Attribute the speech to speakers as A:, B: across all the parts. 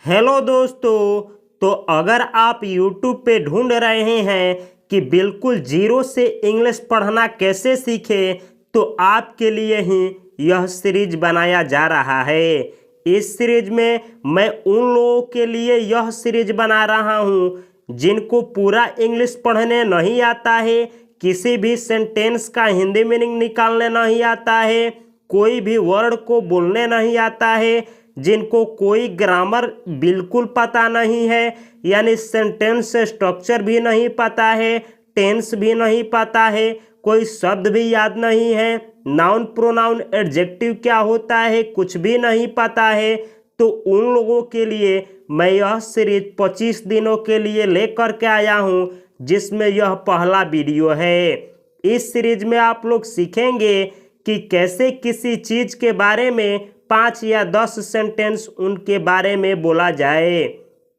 A: Hello दोस्तों। तो अगर आप YouTube पे ढूंढ रहे हैं कि बिल्कुल जीरो से इंग्लिश पढ़ना कैसे सीखें, तो आपके लिए ही यह सीरीज बनाया जा रहा है। इस सीरीज में मैं उन लोगों के लिए यह सीरीज बना रहा हूं जिनको पूरा इंग्लिश पढ़ने नहीं आता है, किसी भी सेंटेंस का हिंदी मीनिंग निकालने नहीं आता है, कोई भी वर्ड को बोलने नहीं आता है, जिनको कोई ग्रामर बिल्कुल पता नहीं है, यानी सेंटेंस स्ट्रक्चर भी नहीं पता है, टेंस भी नहीं पता है, कोई शब्द भी याद नहीं है, नाउन प्रोनाउन एडजेक्टिव क्या होता है कुछ भी नहीं पता है। तो उन लोगों के लिए मैं यह सीरीज 25 दिनों के लिए लेकर के आया हूं, जिसमें यह पहला वीडियो है। इस सीरीज में आप लोग सीखेंगे कि कैसे किसी चीज के बारे में 5 या 10 सेंटेंस उनके बारे में बोला जाए।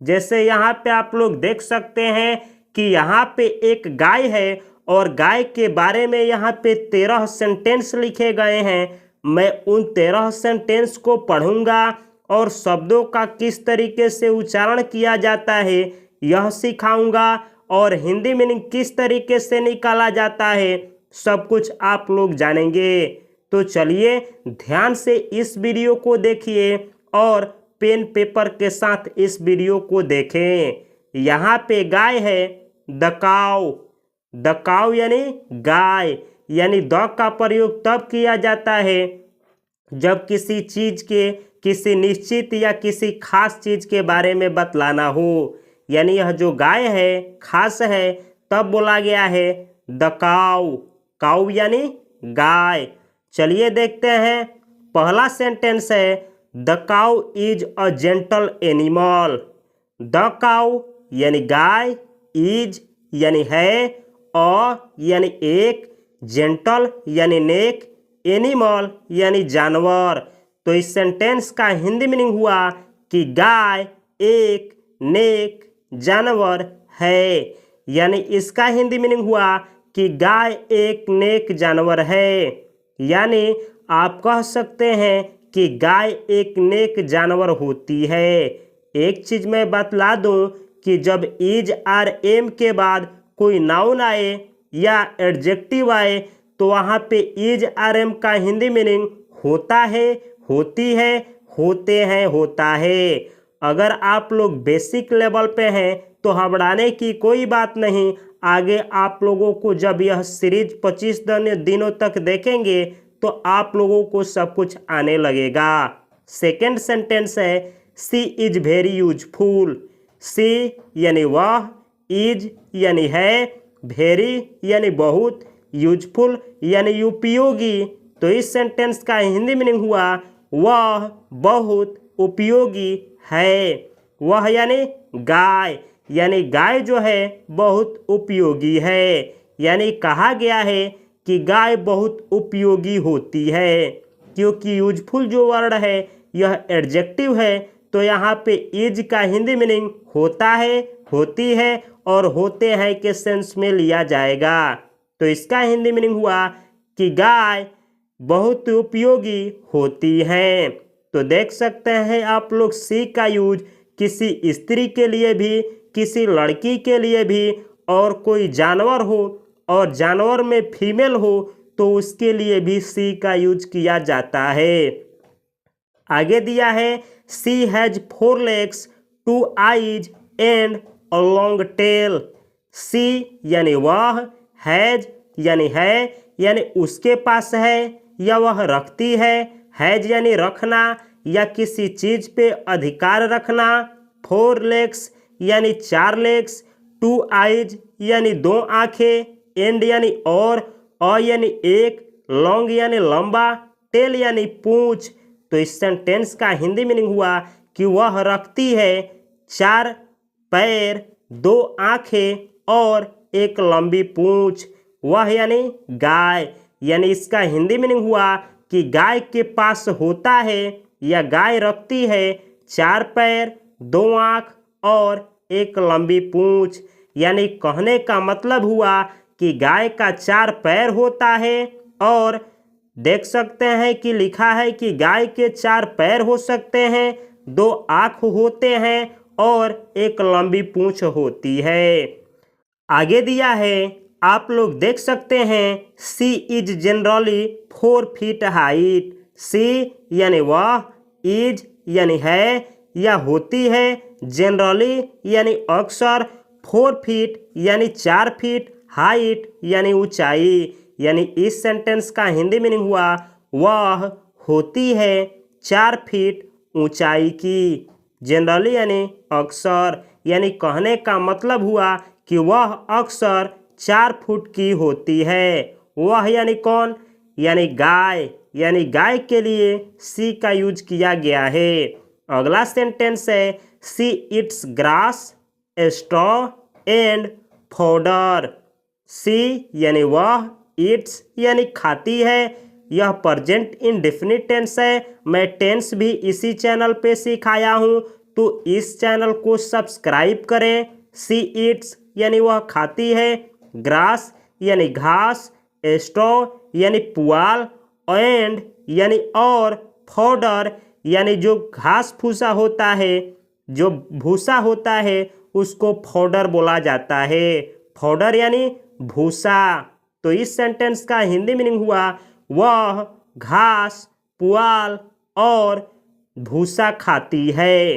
A: जैसे यहाँ पे आप लोग देख सकते हैं कि यहाँ पे एक गाय है और गाय के बारे में यहाँ पे 13 सेंटेंस लिखे गए हैं। मैं उन 13 सेंटेंस को पढ़ूंगा और शब्दों का किस तरीके से उच्चारण किया जाता है यह सिखाऊंगा, और हिंदी मीनिंग किस तरीके से निकाला जाता है सब कुछ आप लोग जानेंगे। तो चलिए ध्यान से इस वीडियो को देखिए और पेन पेपर के साथ इस वीडियो को देखें। यहाँ पे गाय है, द काउ। द काउ यानी गाय, यानी द का प्रयोग तब किया जाता है जब किसी चीज के, किसी निश्चित या किसी खास चीज के बारे में बतलाना हो। यानी यह जो गाय है खास है, तब बोला गया है द काउ। काउ यानी गाय। चलिए देखते हैं। पहला सेंटेंस है the cow is a gentle animal. The cow यानी गाय, इज यानी है, अ यानी एक, जेंटल यानी नेक, एनिमल यानी जानवर। तो इस सेंटेंस का हिंदी मीनिंग हुआ कि गाय एक नेक जानवर है। यानी इसका हिंदी मीनिंग हुआ कि गाय एक नेक जानवर है। यानी आप कह सकते हैं कि गाय एक नेक जानवर होती है। एक चीज मैं बतला दूं कि जब इज आर एम के बाद कोई नाउन आए या एडजेक्टिव आए, तो वहाँ पे इज आर एम का हिंदी मीनिंग होता है, होती है, होते हैं, होता है। अगर आप लोग बेसिक लेवल पे हैं तो घबराने की कोई बात नहीं। आगे आप लोगों को जब यह सीरीज 25 दिनों तक देखेंगे तो आप लोगों को सब कुछ आने लगेगा। सेकेंड सेंटेंस है सी इज वेरी यूजफुल। सी यानी वह, इज यानी है, वेरी यानी बहुत, यूजफुल यानी उपयोगी। तो इस सेंटेंस का हिंदी मीनिंग हुआ वह बहुत उपयोगी है। वह यानी गाय, यानी गाय जो है बहुत उपयोगी है। यानी कहा गया है कि गाय बहुत उपयोगी होती है। क्योंकि यूजफुल जो वर्ड है यह एडजेक्टिव है, तो यहाँ पे इज का हिंदी मीनिंग होता है, होती है और होते हैं के सेंस में लिया जाएगा। तो इसका हिंदी मीनिंग हुआ कि गाय बहुत उपयोगी होती है। तो देख सकते हैं आप लोग सी का यूज किसी स्त्री के लिए भी, किसी लड़की के लिए भी, और कोई जानवर हो और जानवर में फीमेल हो तो उसके लिए भी सी का यूज किया जाता है। आगे दिया है she has 4 legs, 2 eyes and a long tail. She यानी वह, हैज यानी है, यानी उसके पास है या वह रखती है, हैज यानी रखना या किसी चीज पे अधिकार रखना, 4 legs यानी 4 legs, 2 eyes यानी 2 आंखें, एंड यानी और, अ यानी एक, लॉन्ग यानी लंबा, टेल यानी पूंछ। तो इस सेंटेंस का हिंदी मीनिंग हुआ कि वह रखती है 4 पैर, 2 आंखें और एक लंबी पूंछ। वह यानी गाय, यानी इसका हिंदी मीनिंग हुआ कि गाय के पास होता है या गाय रखती है 4 पैर, 2 आंख और एक लंबी पूंछ। यानी कहने का मतलब हुआ कि गाय का 4 पैर होता है, और देख सकते हैं कि लिखा है कि गाय के 4 पैर हो सकते हैं, 2 आँख होते हैं और एक लंबी पूंछ होती है। आगे दिया है, आप लोग देख सकते हैं, सी इज जनरली 4 फीट हाइट। सी यानी वह, इज यानी है या होती है, जनरली यानी अक्सर, 4 फीट यानी 4 फीट, हाइट यानी ऊंचाई। यानी इस सेंटेंस का हिंदी मीनिंग हुआ, वह होती है 4 फीट ऊंचाई की। जनरली यानी अक्सर, यानी कहने का मतलब हुआ कि वह अक्सर 4 फुट की होती है। वह यानी कौन? यानी गाय, यानी गाय के लिए सी का यूज किया गया है। अगला सेंटेंस है, she eats grass, straw and fodder. She यानी वह, इट्स यानी खाती है। यह प्रेजेंट इंडेफिनिट टेंस है। मैं टेंस भी इसी चैनल पे सिखाया हूँ, तो इस चैनल को सब्सक्राइब करें। सी इट्स यानी वह खाती है, ग्रास यानी घास, स्ट्रॉ यानी पुआल, एंड यानी और, फॉडर यानी जो घास भूसा होता है, जो भूसा होता है उसको फॉडर बोला जाता है। फॉडर यानी भूसा। तो इस सेंटेंस का हिंदी मीनिंग हुआ, वह घास, पुआल और भूसा खाती है।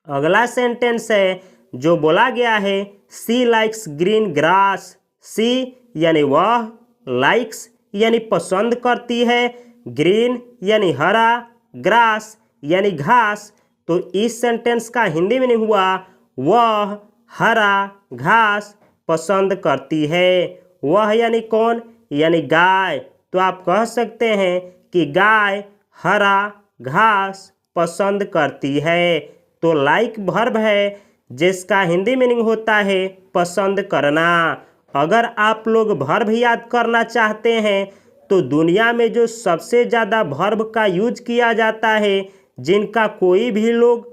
A: अगला सेंटेंस है जो बोला गया है, सी लाइक्स ग्रीन ग्रास। सी यानी वह, लाइक्स यानी पसंद करती है, ग्रीन यानी हरा, ग्रास यानी घास। तो इस सेंटेंस का हिंदी मीनिंग हुआ, वह हरा घास पसंद करती है। वह यानी कौन? यानी गाय। तो आप कह सकते हैं कि गाय हरा घास पसंद करती है। तो लाइक वर्ब है जिसका हिंदी मीनिंग होता है पसंद करना। अगर आप लोग वर्ब याद करना चाहते हैं तो दुनिया में जो सबसे ज़्यादा वर्ब का यूज किया जाता है, जिनका कोई भी लोग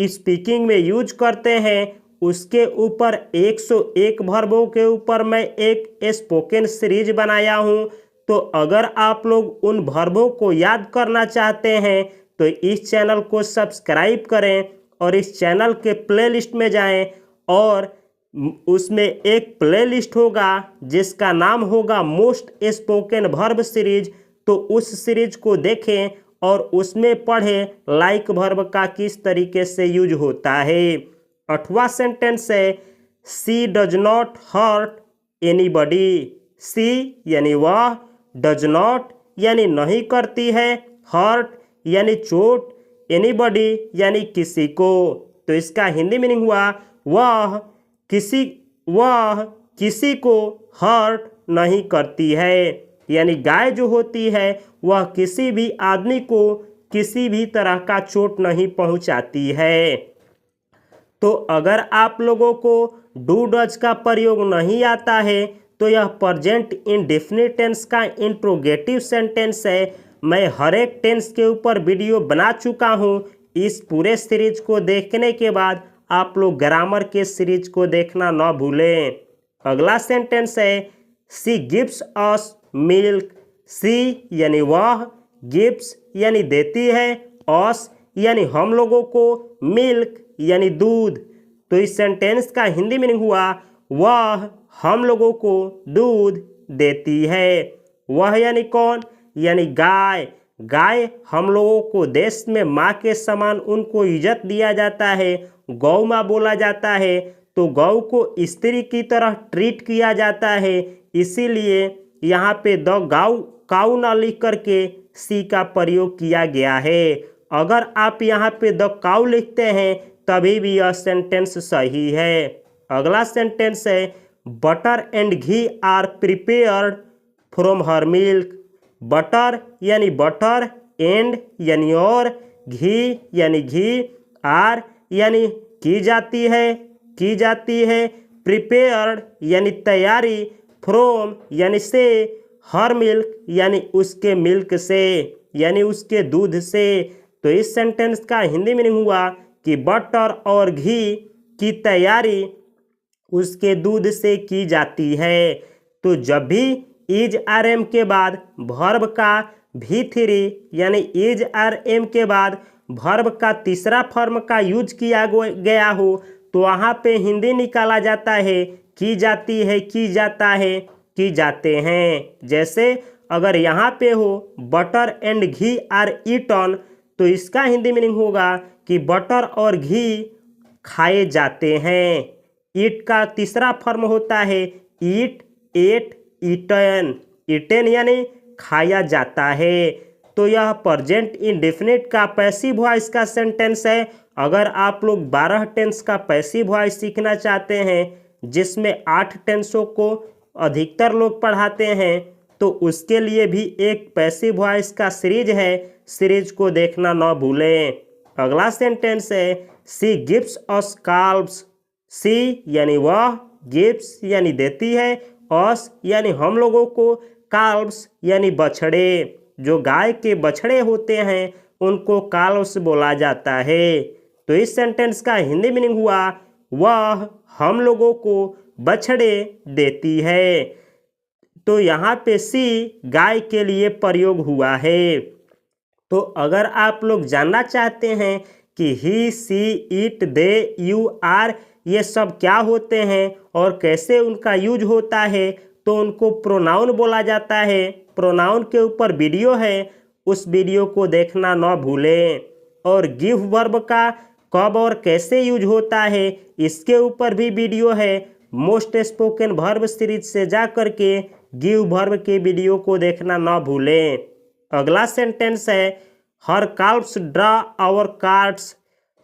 A: स्पीकिंग में यूज करते हैं, उसके ऊपर 101 वर्बों के ऊपर मैं एक स्पोकन सीरीज बनाया हूँ। तो अगर आप लोग उन वर्बों को याद करना चाहते हैं तो इस चैनल को सब्सक्राइब करें और इस चैनल के प्लेलिस्ट में जाएं और उसमें एक प्लेलिस्ट होगा जिसका नाम होगा मोस्ट स्पोकन वर्ब सीरीज। तो उस सीरीज को देखें और उसमें पढ़ें लाइक वर्ब का किस तरीके से यूज होता है। 8वां सेंटेंस है, सी डज नॉट हर्ट एनीबॉडी। सी यानी वह, डज नॉट यानी नहीं करती है, हर्ट यानी चोट, एनीबॉडी यानी किसी को। तो इसका हिंदी मीनिंग हुआ, वह किसी को हर्ट नहीं करती है। यानी गाय जो होती है वह किसी भी आदमी को किसी भी तरह का चोट नहीं पहुंचाती है। तो अगर आप लोगों को डू डज का प्रयोग नहीं आता है तो यह प्रेजेंट इंडेफिनिट टेंस का इंट्रोगेटिव सेंटेंस है। मैं हर एक टेंस के ऊपर वीडियो बना चुका हूँ। इस पूरे सीरीज को देखने के बाद आप लोग ग्रामर के सीरीज को देखना न भूलें। अगला सेंटेंस है, सी गिव्स अस मिल्क। सी यानी वह, गिव्स यानी देती है, अस यानी हम लोगों को, मिल्क यानी दूध। तो इस सेंटेंस का हिंदी मीनिंग हुआ, वह हम लोगों को दूध देती है। वह यानी कौन? यानी गाय। गाय हम लोगों को देश में माँ के समान उनको इज्जत दिया जाता है, गौ माँ बोला जाता है। तो गौ को स्त्री की तरह ट्रीट किया जाता है, इसीलिए यहाँ पे द काऊ ना लिख करके सी का प्रयोग किया गया है। अगर आप यहाँ पे द काऊ लिखते हैं तभी भी यह सेंटेंस सही है। अगला सेंटेंस है, butter and ghee are prepared from her milk. Butter यानी बटर, एंड यानी और, घी यानी घी, आर यानी की जाती है, प्रिपेयर्ड यानी तैयारी, फ्रॉम यानी से, हर मिल्क यानी उसके मिल्क से, यानी उसके दूध से। तो इस सेंटेंस का हिंदी मीनिंग हुआ कि बटर और घी की तैयारी उसके दूध से की जाती है। तो जब भी इज आर एम के बाद वर्ब का V3 यानी इज आर एम के बाद वर्ब का तीसरा फॉर्म का यूज किया गया हो तो वहाँ पे हिंदी निकाला जाता है की जाती है, की जाता है, की जाते हैं। जैसे अगर यहाँ पे हो butter and ghee are eaten तो इसका हिंदी मीनिंग होगा कि बटर और घी खाए जाते हैं। ईट का तीसरा फॉर्म होता है ईट, एट, ईटन। ईटन यानी खाया जाता है। तो यह प्रेजेंट इंडेफिनिट का पैसिव वॉइस का सेंटेंस है। अगर आप लोग 12 टेंस का पैसिव वॉइस सीखना चाहते हैं जिसमें 8 टेंसों को अधिकतर लोग पढ़ाते हैं तो उसके लिए भी एक पैसिव वॉइस का सीरीज है, सीरीज को देखना न भूलें। अगला सेंटेंस है सी गिव्स अस काल्व्स। सी यानी वह, गिव्स यानी देती है, अस यानी हम लोगों को, काल्व्स यानी बछड़े। जो गाय के बछड़े होते हैं उनको काल्व्स बोला जाता है। तो इस सेंटेंस का हिंदी मीनिंग हुआ वह हम लोगों को बछड़े देती है। तो यहाँ पे सी गाय के लिए प्रयोग हुआ है। तो अगर आप लोग जानना चाहते हैं कि ही, सी, इट, दे, यू, आर ये सब क्या होते हैं और कैसे उनका यूज होता है तो उनको प्रोनाउन बोला जाता है। प्रोनाउन के ऊपर वीडियो है, उस वीडियो को देखना न भूलें। और गिव वर्ब का कब और कैसे यूज होता है इसके ऊपर भी वीडियो है। मोस्ट स्पोकन वर्ब सीरीज से जा करके गिव वर्ब के वीडियो को देखना न भूलें। अगला सेंटेंस है हर काल्व्स ड्रा आवर कार्ट्स।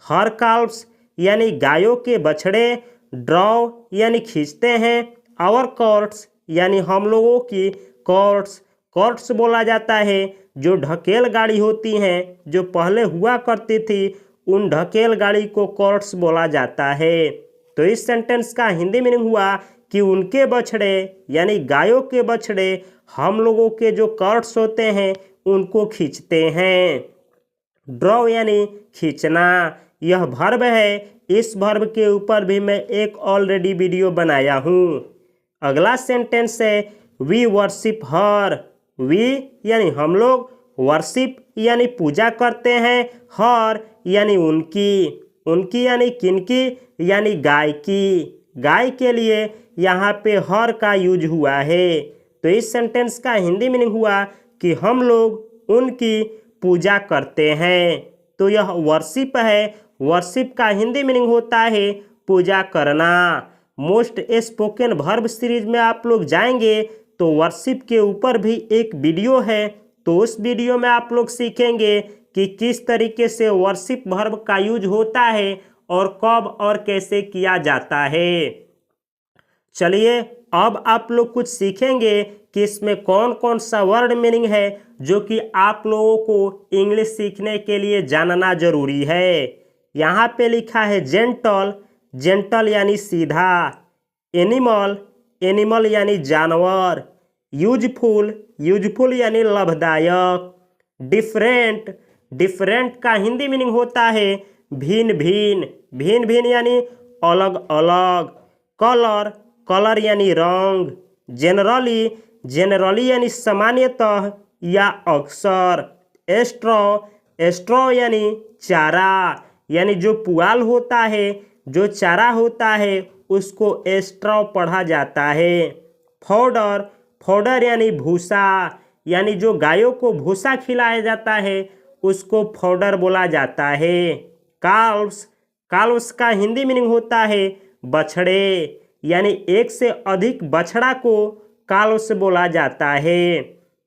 A: हर काल्व्स यानी गायों के बछड़े, ड्रॉ यानी खींचते हैं, आवर कार्ट्स यानी हम लोगों की कार्ट्स। कार्ट्स बोला जाता है जो ढकेल गाड़ी होती हैं जो पहले हुआ करती थी, उन ढकेल गाड़ी को कार्ट्स बोला जाता है। तो इस सेंटेंस का हिंदी मीनिंग हुआ कि उनके बछड़े यानी गायों के बछड़े हम लोगों के जो कार्ट्स होते हैं उनको खींचते हैं। ड्रॉ यानी खींचना, यह वर्ब है। इस वर्ब के ऊपर भी मैं एक ऑलरेडी वीडियो बनाया हूँ। अगला सेंटेंस है वी वर्शिप हर। वी यानी हम लोग, वर्शिप यानी पूजा करते हैं, हर यानी उनकी, उनकी यानी किनकी, यानी गाय की। गाय के लिए यहाँ पे हर का यूज हुआ है। तो इस सेंटेंस का हिंदी मीनिंग हुआ कि हम लोग उनकी पूजा करते हैं। तो यह वर्शिप है। वर्शिप का हिंदी मीनिंग होता है पूजा करना। मोस्ट स्पोकन वर्ब सीरीज में आप लोग जाएंगे तो वर्शिप के ऊपर भी एक वीडियो है। तो उस वीडियो में आप लोग सीखेंगे कि किस तरीके से वर्शिप वर्ब का यूज होता है और कब और कैसे किया जाता है। चलिए अब आप लोग कुछ सीखेंगे कि इसमें कौन कौन सा वर्ड मीनिंग है जो कि आप लोगों को इंग्लिश सीखने के लिए जानना जरूरी है। यहाँ पे लिखा है जेंटल। जेंटल यानी सीधा। एनिमल। एनिमल यानी जानवर। यूजफुल। यूजफुल यानी लाभदायक। डिफरेंट। डिफरेंट का हिंदी मीनिंग होता है भिन्न भिन्न। भिन्न भिन्न यानी अलग अलग। कलर। कलर यानी रंग। जेनरली। जेनरली यानी सामान्यतः या अक्सर। एस्ट्रॉ। एस्ट्रॉ यानी चारा, यानी जो पुआल होता है, जो चारा होता है उसको एस्ट्रॉ पढ़ा जाता है। फॉडर। फॉडर यानी भूसा, यानी जो गायों को भूसा खिलाया जाता है उसको फॉडर बोला जाता है। काल्व्स। काल्व्स का हिंदी मीनिंग होता है बछड़े, यानी एक से अधिक बछड़ा को काल्व्स बोला जाता है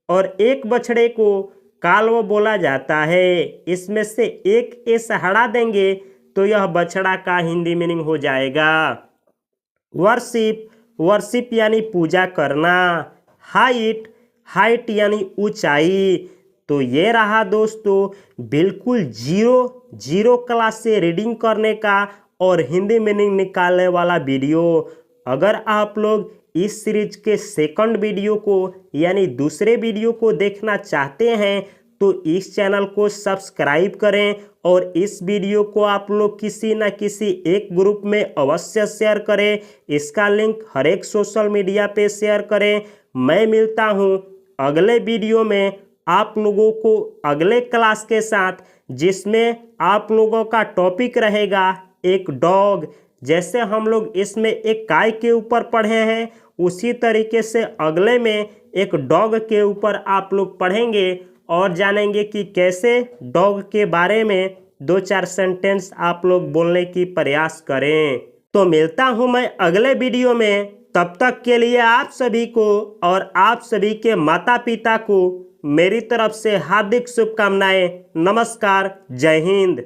A: और एक बछड़े को काल्व बोला जाता है। इसमें से एक एस हटा देंगे तो यह बछड़ा का हिंदी मीनिंग हो जाएगा। वर्शिप। वर्शिप यानी पूजा करना। हाइट। हाइट यानी ऊंचाई। तो ये रहा दोस्तों बिल्कुल जीरो क्लास से रीडिंग करने का और हिंदी मीनिंग निकालने वाला वीडियो। अगर आप लोग इस सीरीज के सेकंड वीडियो को यानी दूसरे वीडियो को देखना चाहते हैं तो इस चैनल को सब्सक्राइब करें और इस वीडियो को आप लोग किसी न किसी एक ग्रुप में अवश्य शेयर करें। इसका लिंक हर एक सोशल मीडिया पे शेयर करें। मैं मिलता हूँ अगले वीडियो में आप लोगों को अगले क्लास के साथ। जिसमें आप लोगों का टॉपिक रहेगा एक डॉग। जैसे हम लोग इसमें एक गाय के ऊपर पढ़े हैं, उसी तरीके से अगले में एक डॉग के ऊपर आप लोग पढ़ेंगे और जानेंगे कि कैसे डॉग के बारे में 2-4 सेंटेंस आप लोग बोलने की प्रयास करें। तो मिलता हूं मैं अगले वीडियो में, तब तक के लिए आप सभी को और आप सभी के माता पिता को मेरी तरफ से हार्दिक शुभकामनाएं। नमस्कार, जय हिंद।